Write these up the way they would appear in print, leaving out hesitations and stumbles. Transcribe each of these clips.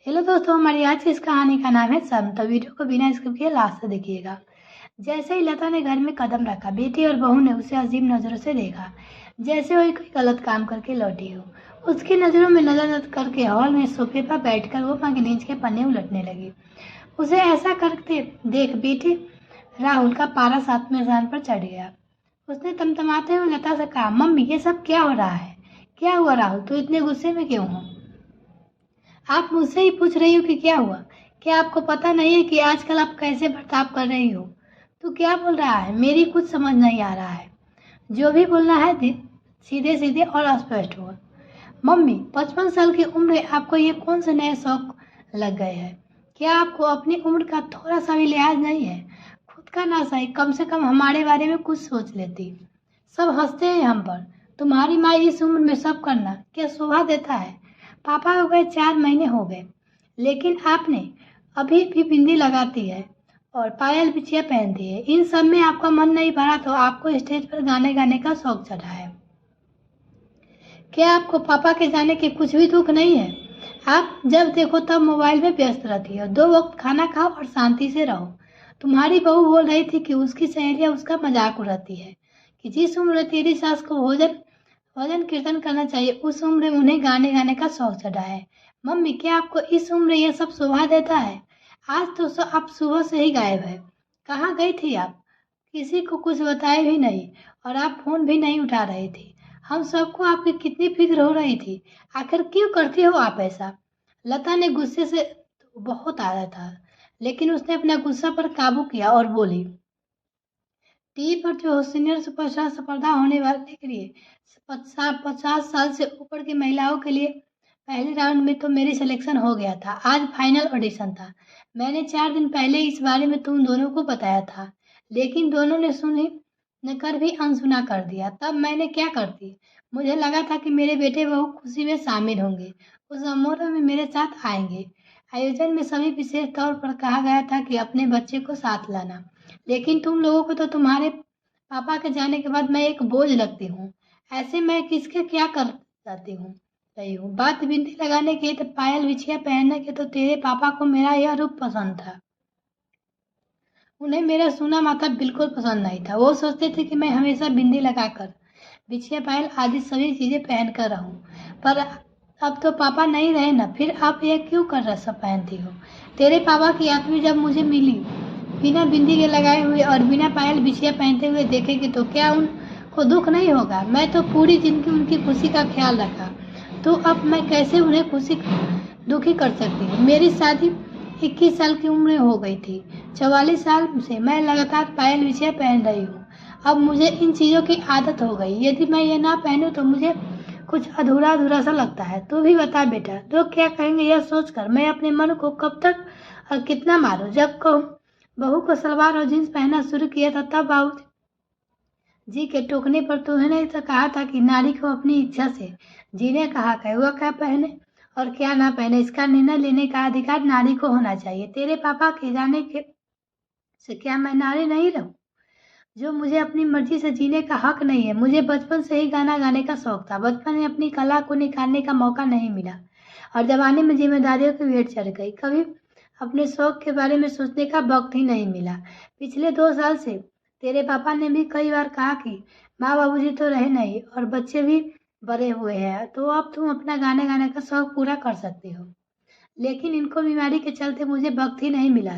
Hello दोस्तों, हमारी आज की इस कहानी का नाम है सम। तो वीडियो को बिना स्किप किए लास्ट तक देखिएगा। जैसे ही लता ने घर में कदम रखा, बेटी और बहू ने उसे अजीब नजरों से देखा, जैसे वही कोई गलत काम करके लौटी हो। उसकी नजरों में नजर करके हॉल में सोफे पर बैठकर वो मैगजीन के पन्ने उलटने लगी। उसे ऐसा करते देख बेटी राहुल का पारा 7वें स्थान पर चढ़ गया। उसने तमतमाते हुए लता से कहा, मम्मी ये सब क्या हो रहा है? क्या हुआ राहुल, तू इतने गुस्से में क्यों हो? आप मुझसे ही पूछ रही हो कि क्या हुआ? क्या आपको पता नहीं है कि आजकल आप कैसे बर्ताव कर रही हो? तू क्या बोल रहा है? मेरी कुछ समझ नहीं आ रहा है। जो भी बोलना है सीधे सीधे और स्पष्ट हो। मम्मी, 55 साल की उम्र में आपको ये कौन से नए शौक लग गए हैं? क्या आपको अपनी उम्र का थोड़ा सा भी लिहाज नहीं है? खुद का ना सही, कम से कम हमारे बारे में कुछ सोच लेती। सब हंसते हैं हम पर। तुम्हारी माँ इस उम्र में सब करना क्या शोभा देता है? पापा को गए 4 महीने हो गए, लेकिन आपने अभी भी बिंदी लगाती है और पायल बिछिया पहनती है। इन सब में आपका मन नहीं भरा तो आपको स्टेज पर गाने गाने का शौक चढ़ा है। क्या आपको पापा के जाने के कुछ भी दुख नहीं है? आप जब देखो तब मोबाइल में व्यस्त रहती है। 2 वक्त खाना खाओ और शांति से रहो। तुम्हारी बहू बोल रही थी कि उसकी सहेलियां उसका मजाक उड़ाती है कि जिस उम्र में तेरी सास को भोजन भजन कीर्तन करना चाहिए, उस उम्र में उन्हें गाने गाने का शौक चढ़ा है। मम्मी, क्या आपको इस उम्र यह सब शोभा देता है? आज तो आप सुबह से ही गायब है। कहाँ गई थी आप? किसी को कुछ बताए भी नहीं और आप फोन भी नहीं उठा रही थी। हम सबको आपकी कितनी फिक्र हो रही थी। आखिर क्यों करती हो आप ऐसा? लता ने गुस्से से बहुत आ रहा था, लेकिन उसने अपना गुस्सा पर काबू किया और बोली, टीवी पर जो सीनियर सुपरस्टार स्पर्धा होने वाले के लिए 50 साल से ऊपर की महिलाओं के लिए पहले राउंड में तो मेरी सिलेक्शन हो गया था। आज फाइनल ऑडिशन था। मैंने 4 दिन पहले इस बारे में तुम दोनों को बताया था, लेकिन दोनों ने सुनी न कर भी अनसुना कर दिया। तब मैंने क्या करती? मुझे लगा था कि मेरे बेटे बहू खुशी में शामिल होंगे, उस समारोह में मेरे साथ आएंगे। आयोजन में सभी विशेष तौर पर कहा गया था कि अपने बच्चे को साथ लाना, लेकिन तुम लोगों को तो तुम्हारे पापा के जाने के बाद मैं एक बोझ लगती हूँ। ऐसे मैं किसके क्या कर जाती हूँ रही हूँ। बात बिंदी लगाने की तो पायल बिछिया पहनने के, तो तेरे पापा को मेरा यह रूप पसंद था। उन्हें मेरा सूना माथा बिल्कुल पसंद नहीं था। वो सोचते थे कि मैं हमेशा बिंदी लगाकर बिछिया पायल आदि सभी चीजें पहन कर रहूं। पर अब तो पापा नहीं रहे ना, फिर आप यह क्यों कर रहा सब पहनती हो? तेरे पापा की आत्मा जब मुझे मिली बिना बिंदी के लगाए हुए और बिना पायल बिछिया पहनते हुए देखेगी तो क्या उनको दुख नहीं होगा? मैं तो पूरी जिंदगी उनकी खुशी का ख्याल रखा, तो अब मैं कैसे उन्हें दुखी कर सकती हूँ? मेरी शादी 21 साल की उम्र में हो गई थी। 44 साल से मैं लगातार पायल बिछिया पहन रही हूँ। अब मुझे इन चीजों की आदत हो गई। यदि मैं ये ना पहनूं तो मुझे कुछ अधूरा अधूरा सा लगता है। तू भी बता बेटा, लोग क्या कहेंगे यह सोचकर मैं अपने मन को कब तक और कितना मारूं? जब कहूँ बहू को सलवार और जींस पहनना शुरू किया था, तब बाबू जी के टोकने पर तुमने तो कहा था कि नारी को अपनी इच्छा से जीने का हक है। वह क्या पहने और क्या ना पहने, इसका निर्णय लेने का अधिकार नारी को होना चाहिए। तेरे पापा के जाने के से क्या मैं नारी नहीं रहूं, जो मुझे अपनी मर्जी से जीने का हक नहीं है? मुझे बचपन से ही गाना गाने का शौक था। बचपन में अपनी कला को निखारने का मौका नहीं मिला और जवानी में जिम्मेदारियों की भेंट चढ़ गई। कभी अपने शौक के बारे में सोचने का वक्त ही नहीं मिला। पिछले 2 साल से तेरे पापा ने भी कई बार कहा कि माँ बाबूजी तो रहे नहीं और बच्चे भी बड़े हुए हैं, तो अब तुम अपना गाने गाने का शौक पूरा कर सकती हो। लेकिन इनको बीमारी के चलते मुझे वक्त ही नहीं मिला।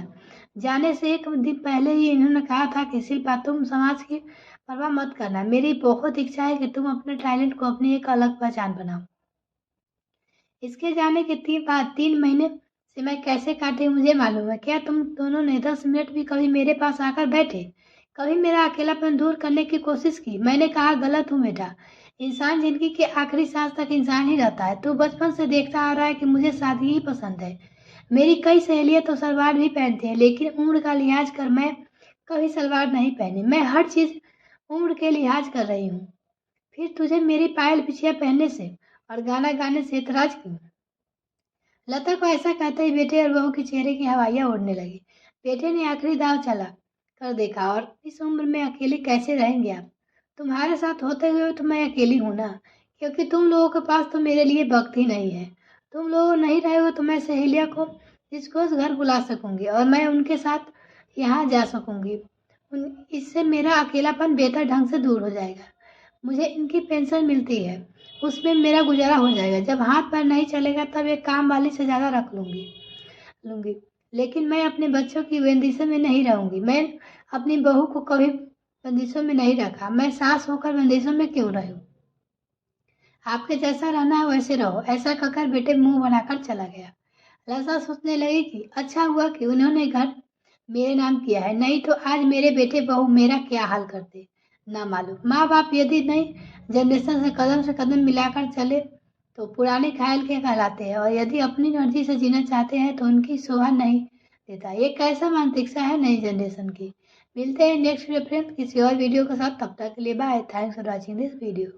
जाने से एक दिन पहले ही इन्होंने कहा था कि शिल्पा, तुम समाज की परवाह मत करना। मेरी बहुत इच्छा है कि तुम अपने टैलेंट को अपनी एक अलग पहचान बनाओ। इसके जाने के बाद 3 महीने से मैं कैसे काटे मुझे मालूम है। क्या तुम दोनों ने 10 मिनट भी कभी मेरे पास आकर बैठे, कभी मेरा अकेलापन दूर करने की कोशिश की? मैंने कहा, गलत हूँ बेटा। इंसान जिंदगी के आखिरी सांस तक इंसान ही रहता है। तू बचपन से देखता आ रहा है कि मुझे सादगी ही पसंद है। मेरी कई सहेलियां तो सलवार भी पहनती हैं, लेकिन उम्र का लिहाज कर मैं कभी सलवार नहीं पहनी। मैं हर चीज उम्र के लिहाज कर रही हूँ। फिर तुझे मेरी पायल बिछिया पहनने से और गाना गाने से एतराज क्यों? लता को ऐसा कहते ही बेटे और बहू के चेहरे की हवाइयां उड़ने लगी। बेटे ने आखिरी दाव चला कर देखा, और इस उम्र में अकेले कैसे रहेंगे आप? तुम्हारे साथ होते हुए तो मैं अकेली हूं ना, क्योंकि तुम लोगों के पास तो मेरे लिए वक्त ही नहीं है। तुम लोग नहीं रहे हो तो मैं सहेलिया को इसको उस घर बुला सकूंगी और मैं उनके साथ यहाँ जा सकूंगी। इससे मेरा अकेलापन बेहतर ढंग से दूर हो जाएगा। मुझे इनकी पेंशन मिलती है, उसमें मेरा गुजारा हो जाएगा। जब हाथ पैर नहीं चलेगा तब एक काम वाली से ज़्यादा रख लूंगी। लेकिन मैं अपने बच्चों की बंदिशों में नहीं रहूंगी। मैं अपनी बहू को कभी बंदिशों में नहीं रखा। मैं सास होकर बंदिशों में क्यों रहूं? आपके जैसा रहना है वैसे रहो। ऐसा कहकर बेटे मुंह बनाकर चला गया। लता सोचने लगी कि अच्छा हुआ कि उन्होंने घर मेरे नाम किया है, नहीं तो आज मेरे बेटे बहू मेरा क्या हाल करते ना मालूम। माँ बाप यदि नई जनरेशन से कदम मिलाकर चले तो पुराने ख्याल के कहलाते हैं, और यदि अपनी मर्जी से जीना चाहते हैं तो उनकी शोभा नहीं देता। ये कैसा मानसिकता है नई जनरेशन की। मिलते हैं नेक्स्ट रेफरेंस किसी और वीडियो के साथ। तब तक के लिए bye. Thanks for watching this video.